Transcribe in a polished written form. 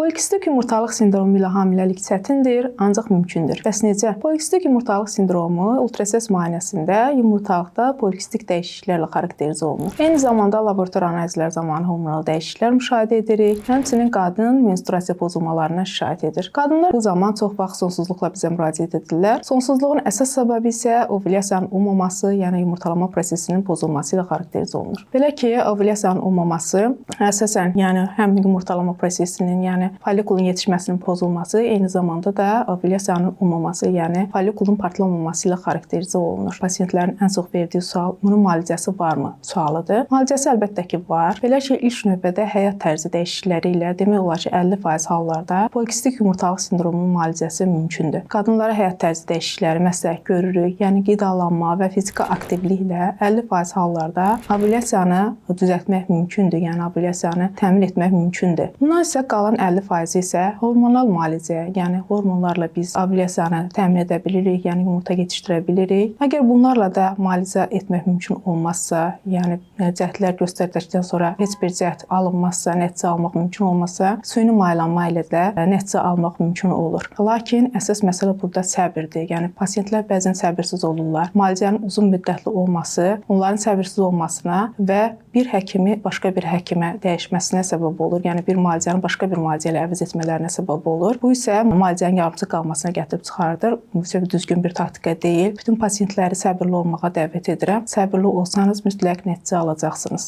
Polikistik yumurtalıq sindromu ilə hamiləlik çətindir, ancaq mümkündür. Bəs necə? Polikistik yumurtalıq sindromu ultrasəs müayinəsində yumurtalıqda polikistik dəyişikliklərlə xarakterizə olunur. Eyni zamanda laborator analizlər zamanı hormonal dəyişikliklər müşahidə edirik. Həmçinin qadın menstruasiya pozulmalarına şikayət edir. Qadınlar bu zaman çox vaxt sonsuzluqla bizə müraciət edirlər. Sonsuzluğun əsas səbəbi isə ovulyasiyanın olmaması, yəni yumurtalama prosesinin pozulması ilə xarakterizə olunur. Belə ki, ovulyasiyanın olmaması əsasən, yəni həm yumurtalama prosesinin, yəni folikulun yetişməsinin pozulması, eyni zamanda da ovulyasiyanın olmaması, yəni folikulun partlamaması ilə xarakterizə olunur. Pasientlərin ən çox verdiyi sual, bunun müalicəsi varmı sualıdır. Müalicəsi əlbəttə ki, var. Belə ki, ilk növbədə həyat tərzi dəyişiklikləri ilə demək olar ki, 50% hallarda polikistik yumurtalıq sindromunun müalicəsi mümkündür. Qadınlara həyat tərzi dəyişiklikləri məsləhət görürük, yəni qidalanma və fiziki aktivliklə 50% hallarda ovulyasiyanı düzəltmək mümkündür, yəni ovulyasiyanı təmin etmək mümkündür. Bundan isə qalan 50% isə hormonal müalicə, yəni hormonlarla biz ovulyasiyanı təmin edə bilirik, yəni yumurta yetişdirə bilirik. Əgər bunlarla da müalicə etmək mümkün olmazsa, yəni cəhdlər göstərdikdən sonra heç bir cəhd alınmazsa, nəticə almaq mümkün olmazsa, süni maylanma ilə də nəticə almaq mümkün olur. Lakin əsas məsələ burada səbirdir. Yəni pasientlər bəzən səbirsiz olurlar. Müalicənin uzun müddətli olması onların səbirsiz olmasına və bir həkimi başqa bir həkimə dəyişməsinə səbəb olur. Yəni bir müalicəni başqa bir müalicə ilə əvəz etmələrinə səbəb olur. Bu isə müalicənin yarımçıq qalmasına gətirib çıxardır. Bu isə düzgün bir taktika deyil. Bütün pasientləri səbirli olmağa dəvət edirəm. Səbirli olsanız mütləq nəticə alacaqsınız.